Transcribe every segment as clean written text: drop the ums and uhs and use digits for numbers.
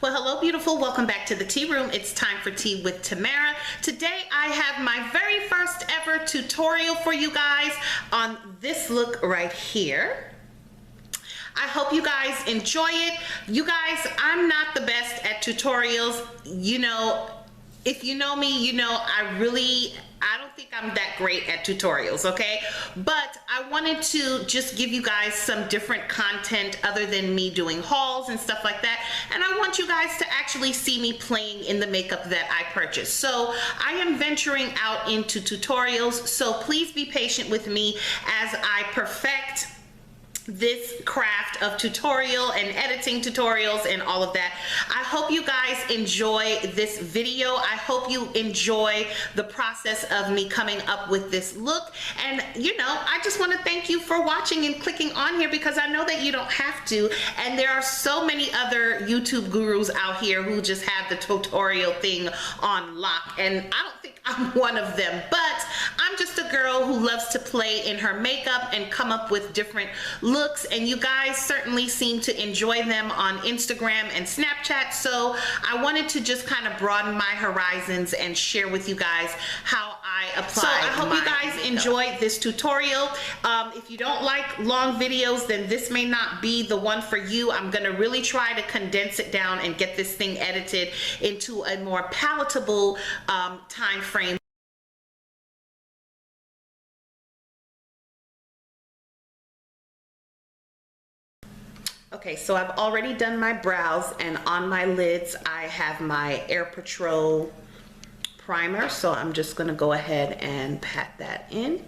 Well, hello beautiful, welcome back to the tea room. It's time for tea with Tamara. Today I have my very first ever tutorial for you guys on this look right here. I hope you guys enjoy it. You guys, I'm not the best at tutorials. You know, if you know me, you know I don't think I'm that great at tutorials, okay? But I wanted to just give you guys some different content other than me doing hauls and stuff like that. And I want you guys to actually see me playing in the makeup that I purchased. So I am venturing out into tutorials, so please be patient with me as I perfect this craft of tutorial and editing tutorials and all of that. I hope you guys enjoy this video. I hope you enjoy the process of me coming up with this look. And you know, I just want to thank you for watching and clicking on here, because I know that you don't have to, and there are so many other YouTube gurus out here who just have the tutorial thing on lock, and I don't think I'm one of them, but I'm just a girl who loves to play in her makeup and come up with different looks, and you guys certainly seem to enjoy them on Instagram and Snapchat. So I wanted to just kind of broaden my horizons and share with you guys how I apply. So I hope you guys enjoy this tutorial. If you don't like long videos, then this may not be the one for you. I'm gonna really try to condense it down and get this thing edited into a more palatable time frame. Okay, so I've already done my brows, and on my lids I have my Air Patrol primer, so I'm just going to go ahead and pat that in.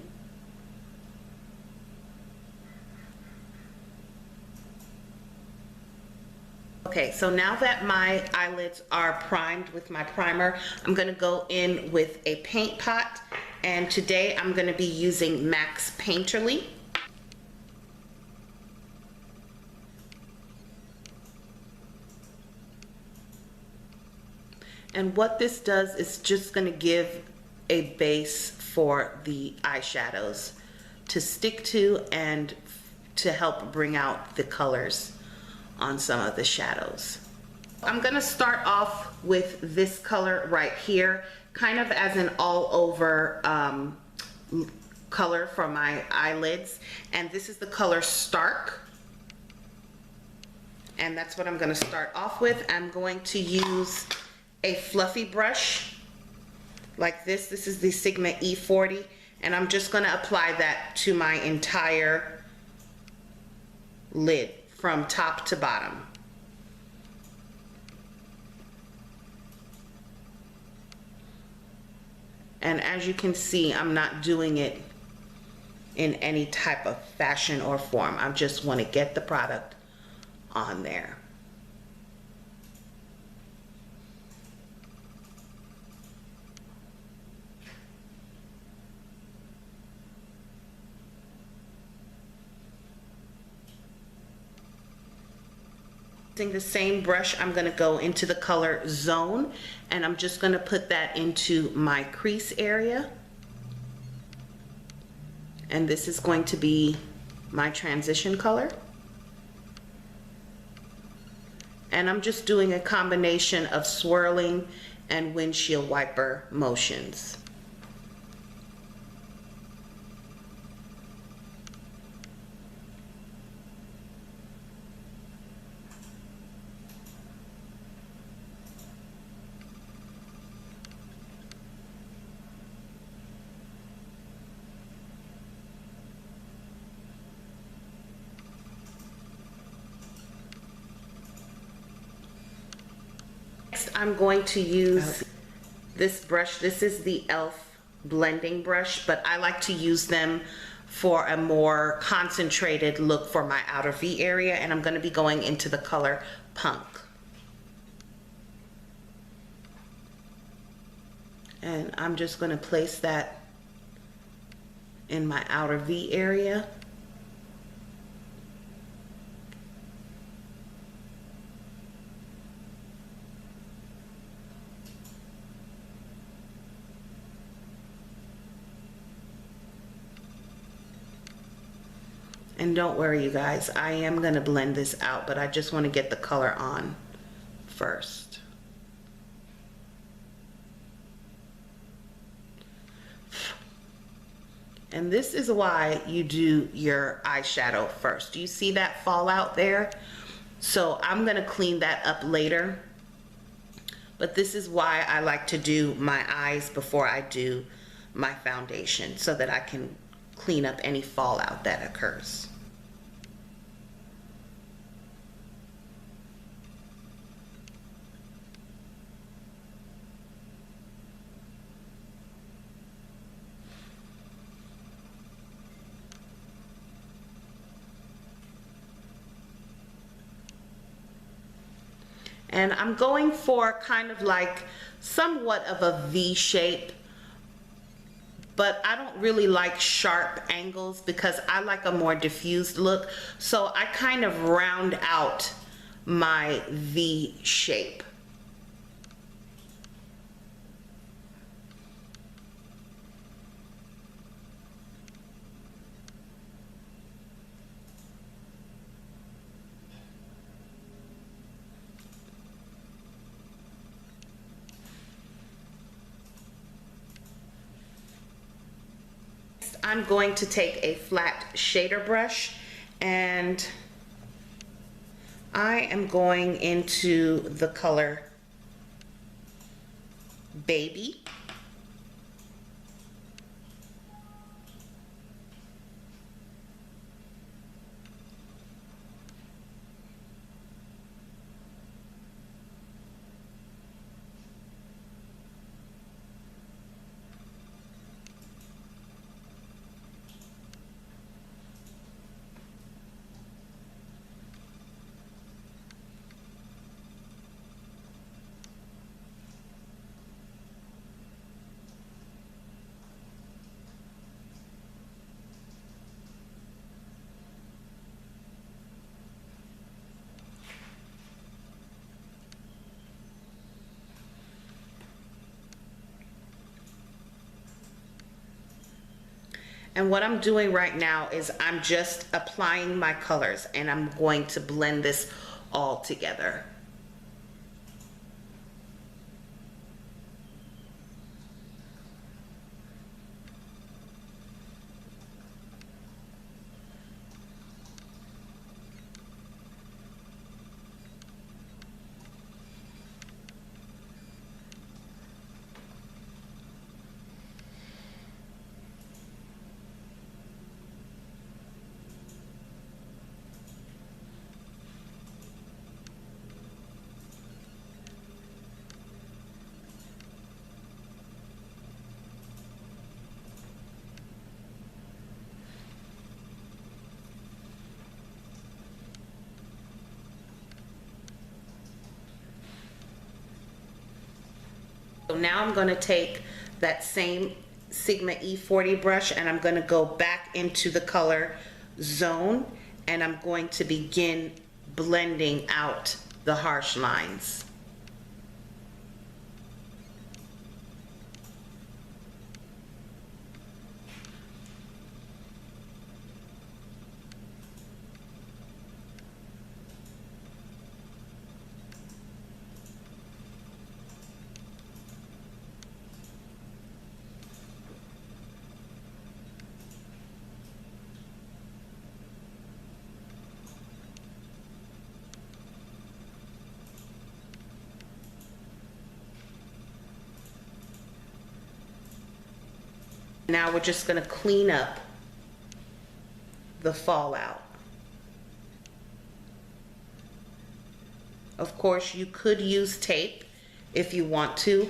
Okay, so now that my eyelids are primed with my primer, I'm going to go in with a paint pot, and today I'm going to be using Max Painterly. And what this does is just going to give a base for the eyeshadows to stick to and to help bring out the colors on some of the shadows. I'm going to start off with this color right here, kind of as an all over color for my eyelids. And this is the color Stark. And that's what I'm going to start off with. I'm going to use a fluffy brush like this. This is the Sigma E40, and I'm just going to apply that to my entire lid from top to bottom. And as you can see, I'm not doing it in any type of fashion or form. I just want to get the product on there. Using the same brush, I'm going to go into the color Zone, and I'm just going to put that into my crease area. And this is going to be my transition color. And I'm just doing a combination of swirling and windshield wiper motions. I'm going to use this brush. This is the e.l.f. blending brush, but I like to use them for a more concentrated look for my outer V area, and I'm going to be going into the color Punk. And I'm just going to place that in my outer V area. And don't worry you guys, I am going to blend this out, but I just want to get the color on first. And this is why you do your eyeshadow first. Do you see that fallout there? So I'm gonna clean that up later. But this is why I like to do my eyes before I do my foundation, so that I can clean up any fallout that occurs. And I'm going for kind of like somewhat of a V shape, but I don't really like sharp angles because I like a more diffused look. So I kind of round out my V shape. I'm going to take a flat shader brush and I am going into the color Baby. And what I'm doing right now is I'm just applying my colors and I'm going to blend this all together. So now I'm going to take that same Sigma E40 brush and I'm going to go back into the color Zone and I'm going to begin blending out the harsh lines. Now we're just going to clean up the fallout. Of course, you could use tape if you want to,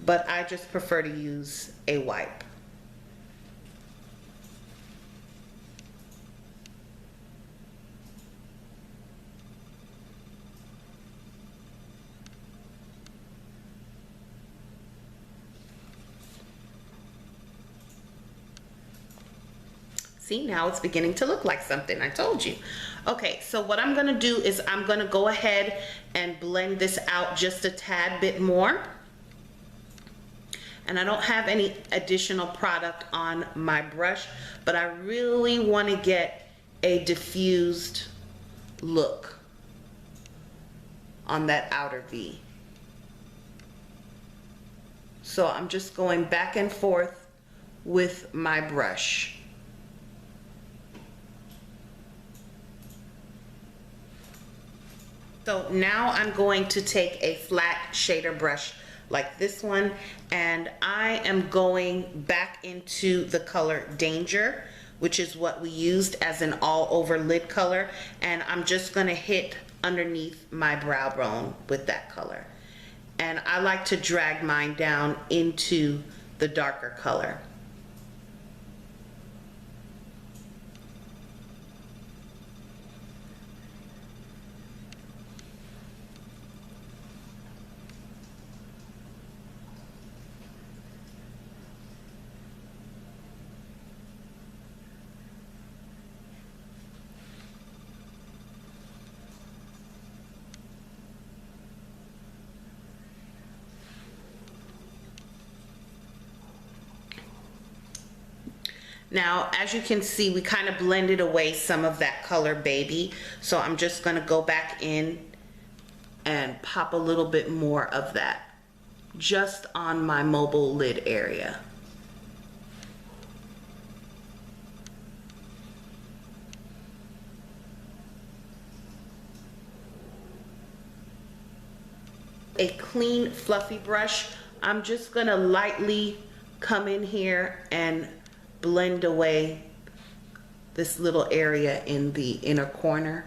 but I just prefer to use a wipe. See, now it's beginning to look like something, I told you. Okay, so what I'm gonna do is I'm gonna go ahead and blend this out just a tad bit more. And I don't have any additional product on my brush, but I really wanna get a diffused look on that outer V. So I'm just going back and forth with my brush. So now I'm going to take a flat shader brush like this one, and I am going back into the color Danger, which is what we used as an all over lid color, and I'm just gonna hit underneath my brow bone with that color. And I like to drag mine down into the darker color. Now, as you can see, we kind of blended away some of that color Baby. So I'm just gonna go back in and pop a little bit more of that just on my mobile lid area. A clean, fluffy brush, I'm just gonna lightly come in here and blend away this little area in the inner corner.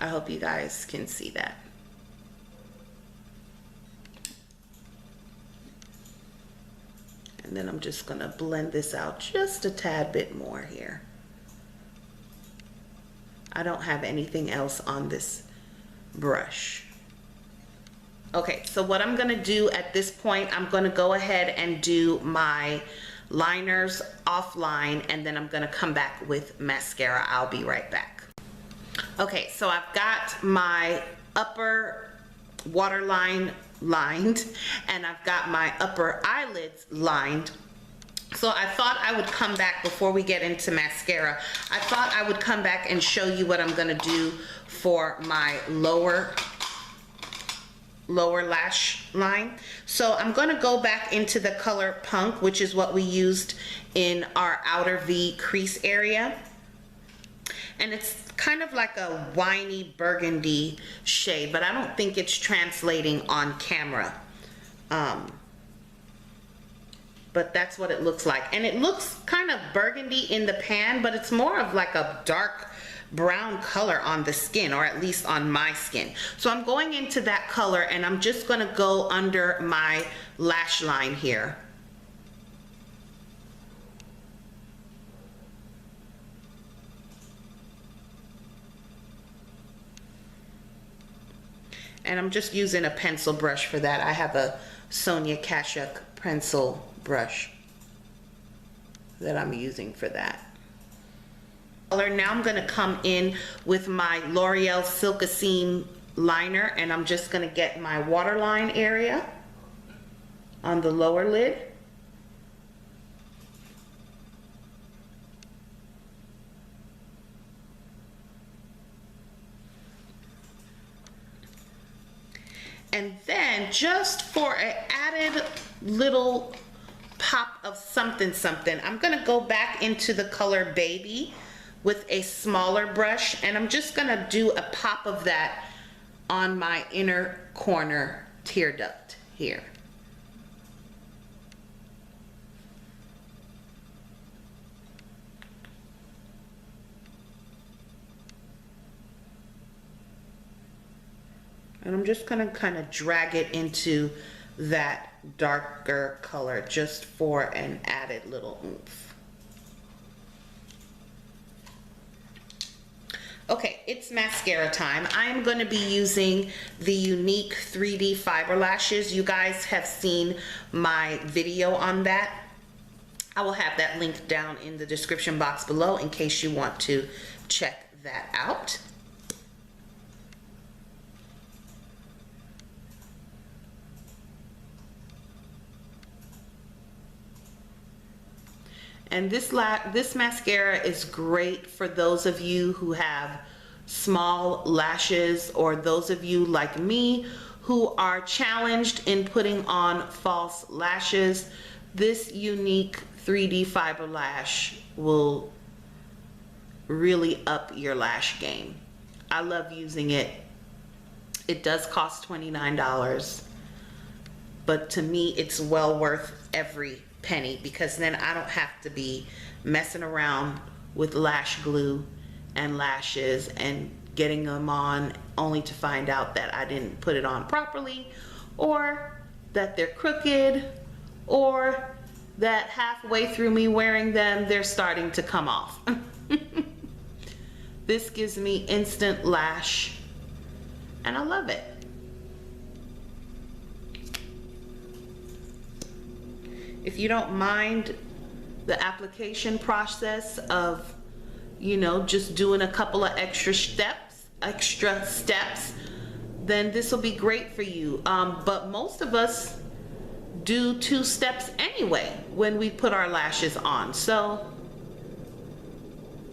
I hope you guys can see that. And then I'm just gonna blend this out just a tad bit more here. I don't have anything else on this brush. Okay, so what I'm gonna do at this point, I'm gonna go ahead and do my liners offline, and then I'm gonna come back with mascara. I'll be right back. Okay, so I've got my upper waterline lined, and I've got my upper eyelids lined. So I thought I would come back before we get into mascara. I thought I would come back and show you what I'm gonna do for my lower lash line. So I'm gonna go back into the color Punk, which is what we used in our outer V crease area. And it's kind of like a winey burgundy shade, but I don't think it's translating on camera. But that's what it looks like. And it looks kind of burgundy in the pan, but it's more of like a dark brown color on the skin, or at least on my skin. So I'm going into that color, and I'm just gonna go under my lash line here. And I'm just using a pencil brush for that. I have a Sonia Kashuk pencil brush that I'm using for that. Now I'm gonna come in with my L'Oreal Silkaseam liner, and I'm just gonna get my waterline area on the lower lid. And then just for an added little pop of something, I'm gonna go back into the color Baby with a smaller brush, and I'm just gonna do a pop of that on my inner corner tear duct here. And I'm just gonna kind of drag it into that darker color just for an added little oomph. Okay, it's mascara time. I'm going to be using the Younique 3D Fiber Lashes. You guys have seen my video on that. I will have that linked down in the description box below in case you want to check that out. And this mascara is great for those of you who have small lashes, or those of you like me who are challenged in putting on false lashes. This Younique 3D fiber lash will really up your lash game. I love using it. It does cost $29, but to me it's well worth every penny, because then I don't have to be messing around with lash glue and lashes and getting them on only to find out that I didn't put it on properly, or that they're crooked, or that halfway through me wearing them they're starting to come off. This gives me instant lash and I love it. If you don't mind the application process of, you know, just doing a couple of extra steps, then this will be great for you. But most of us do 2 steps anyway when we put our lashes on. So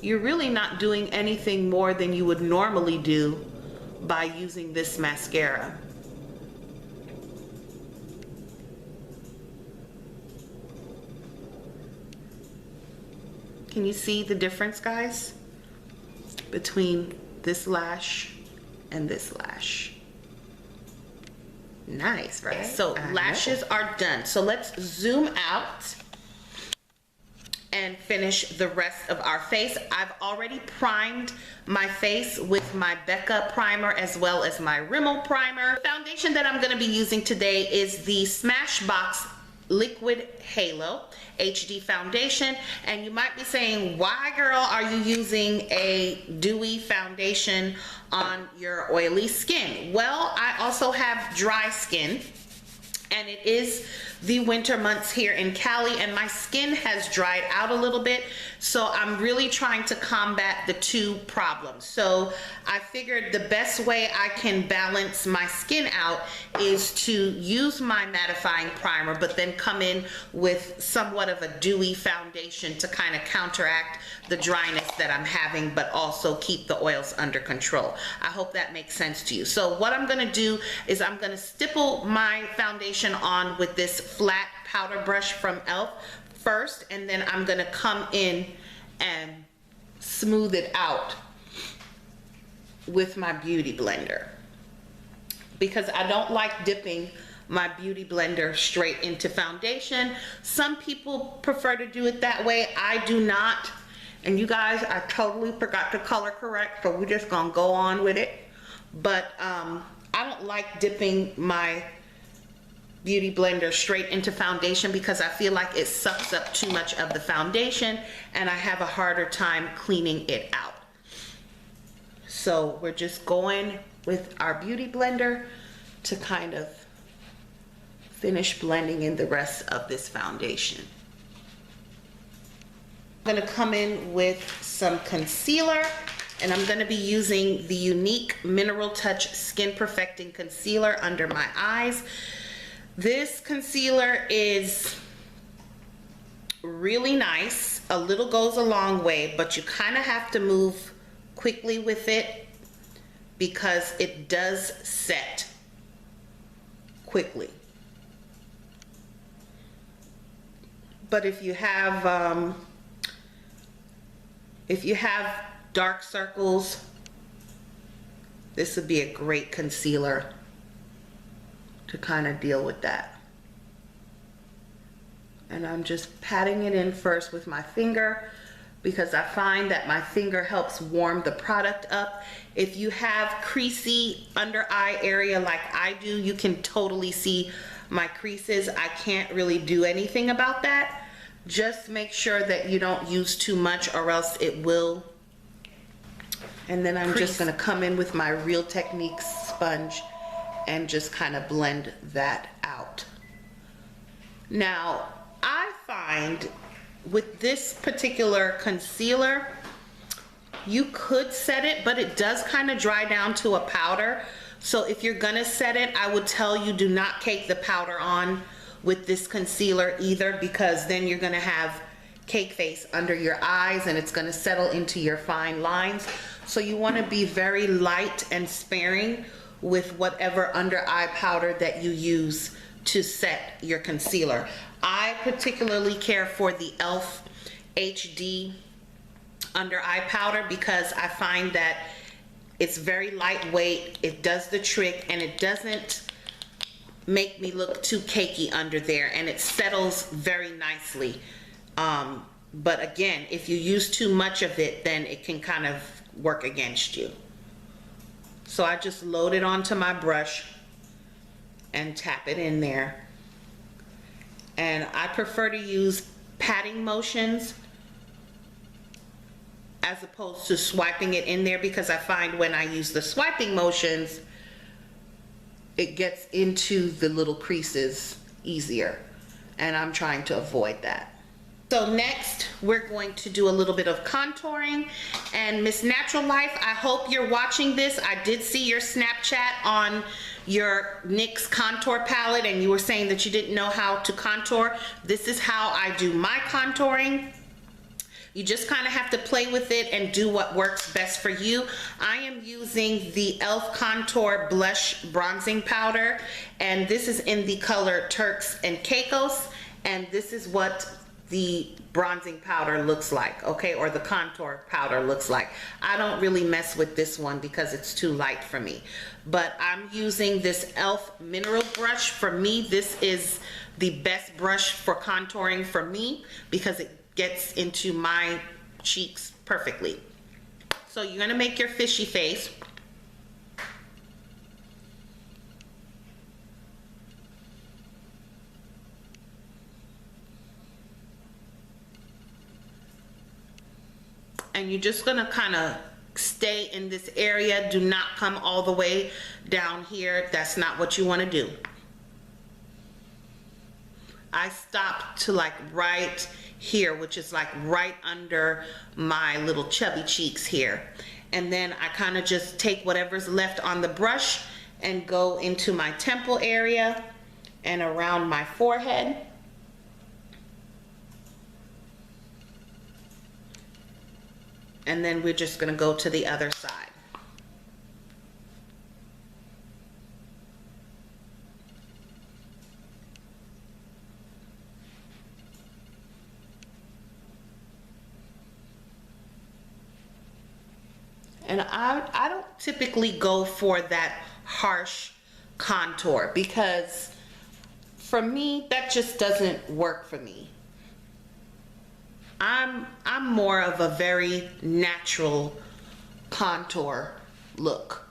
you're really not doing anything more than you would normally do by using this mascara. Can you see the difference, guys, between this lash and this lash? Nice, right? So lashes are done. So let's zoom out and finish the rest of our face. I've already primed my face with my Becca primer as well as my Rimmel primer. The foundation that I'm gonna be using today is the Smashbox Liquid Halo HD foundation. And you might be saying, why, girl, are you using a dewy foundation on your oily skin? Well, I also have dry skin, and it is the winter months here in Cali, and my skin has dried out a little bit, so I'm really trying to combat the 2 problems. So I figured the best way I can balance my skin out is to use my mattifying primer, but then come in with somewhat of a dewy foundation to kind of counteract the dryness that I'm having, but also keep the oils under control. I hope that makes sense to you. So what I'm gonna do is I'm gonna stipple my foundation on with this flat powder brush from e.l.f. first, and then I'm gonna come in and smooth it out with my beauty blender, because I don't like dipping my beauty blender straight into foundation. Some people prefer to do it that way. I do not. And you guys, I totally forgot to color correct, so we're just gonna go on with it. But I don't like dipping my beauty blender straight into foundation, because I feel like it sucks up too much of the foundation and I have a harder time cleaning it out. So we're just going with our beauty blender to kind of finish blending in the rest of this foundation. I'm gonna come in with some concealer, and I'm gonna be using the Younique Mineral Touch Skin Perfecting Concealer under my eyes. This concealer is really nice. A little goes a long way, but you kind of have to move quickly with it because it does set quickly. But if you have dark circles, this would be a great concealer to kind of deal with that. And I'm just patting it in first with my finger, because I find that my finger helps warm the product up. If you have creasy under eye area like I do, you can totally see my creases. I can't really do anything about that. Just make sure that you don't use too much, or else it will. And then I'm just gonna come in with my Real Techniques sponge and just kind of blend that out. Now, I find with this particular concealer, you could set it, but it does kind of dry down to a powder. So if you're gonna set it, I would tell you, do not cake the powder on with this concealer either, because then you're gonna have cake face under your eyes, and it's going to settle into your fine lines. So you want to be very light and sparing with whatever under eye powder that you use to set your concealer. I particularly care for the e.l.f. HD under eye powder because I find that it's very lightweight, it does the trick, and it doesn't make me look too cakey under there, and it settles very nicely. But again, if you use too much of it, then it can kind of work against you. So I just load it onto my brush and tap it in there. And I prefer to use patting motions as opposed to swiping it in there, because I find when I use the swiping motions, it gets into the little creases easier, and I'm trying to avoid that. So next, we're going to do a little bit of contouring. And Miss Natural Life, I hope you're watching this. I did see your Snapchat on your NYX contour palette, and you were saying that you didn't know how to contour. This is how I do my contouring. You just kind of have to play with it and do what works best for you. I am using the e.l.f. Contour Blush Bronzing Powder, and this is in the color Turks and Caicos, and this is what the bronzing powder looks like, okay, or the contour powder looks like. I don't really mess with this one because it's too light for me, but I'm using this e.l.f. mineral brush. For me, this is the best brush for contouring for me because it gets into my cheeks perfectly. So you're gonna make your fishy face. And you're just gonna kind of stay in this area. Do not come all the way down here. That's not what you want to do. I stop to like right here, which is like right under my little chubby cheeks here. And then I kind of just take whatever's left on the brush and go into my temple area and around my forehead. And then we're just going to go to the other side. And I don't typically go for that harsh contour because for me, that just doesn't work for me. I'm more of a very natural contour look.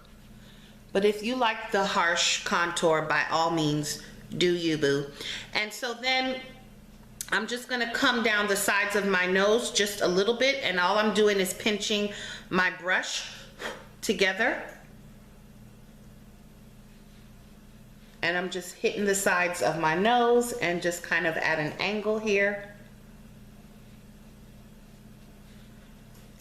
But if you like the harsh contour, by all means, do you, boo. And so then I'm just gonna come down the sides of my nose just a little bit, and all I'm doing is pinching my brush together. And I'm just hitting the sides of my nose and just kind of at an angle here.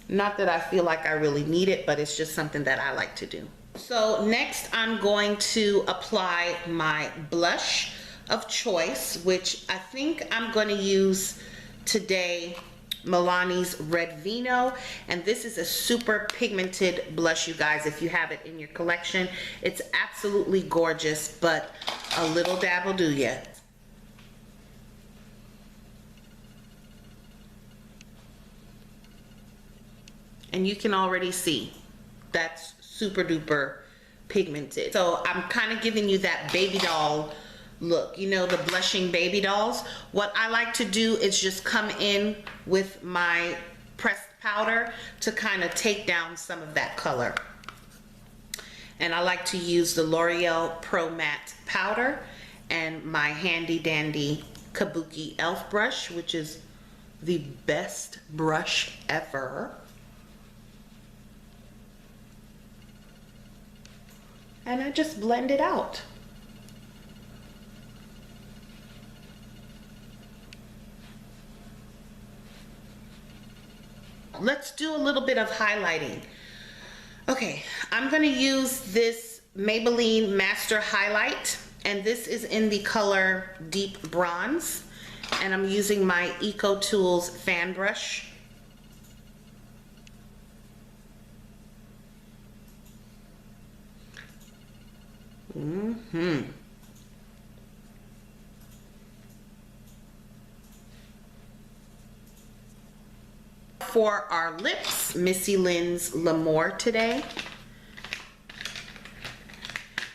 Not that I feel like I really need it, but it's just something that I like to do. So next I'm going to apply my blush of choice, which I think I'm going to use today Milani's Red Vino, and this is a super pigmented blush, you guys. If you have it in your collection, it's absolutely gorgeous, but a little dab will do ya. And you can already see that's super duper pigmented. So I'm kind of giving you that baby doll look, you know, the blushing baby dolls. What I like to do is just come in with my pressed powder to kind of take down some of that color. And I like to use the L'Oreal Pro Matte powder and my handy dandy Kabuki e.l.f. brush, which is the best brush ever. And I just blend it out. Let's do a little bit of highlighting. Okay, I'm gonna use this Maybelline Master Highlight, and this is in the color Deep Bronze. And I'm using my Eco Tools fan brush. For our lips, Missy Lynn's L'Amour today.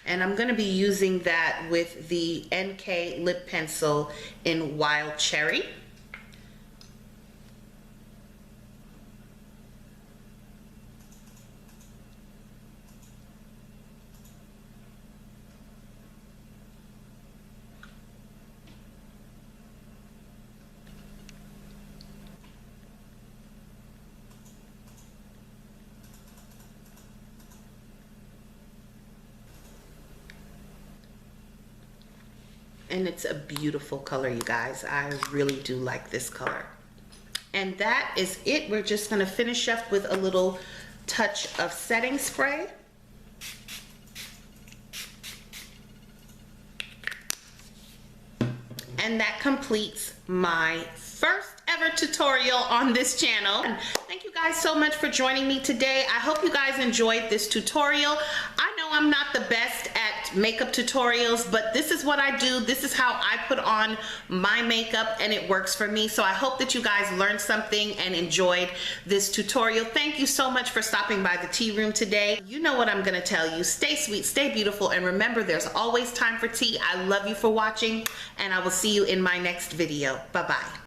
And I'm going to be using that with the NK lip pencil in Wild Cherry. And it's a beautiful color, you guys. I really do like this color. And that is it. We're just gonna finish up with a little touch of setting spray. And that completes my first ever tutorial on this channel. And thank you guys so much for joining me today. I hope you guys enjoyed this tutorial. I know I'm not the best at makeup tutorials, but this is what I do. This is how I put on my makeup and it works for me. So I hope that you guys learned something and enjoyed this tutorial. Thank you so much for stopping by the tea room today. You know what I'm gonna tell you. Stay sweet, stay beautiful, and remember there's always time for tea. I love you for watching, and I will see you in my next video. Bye-bye.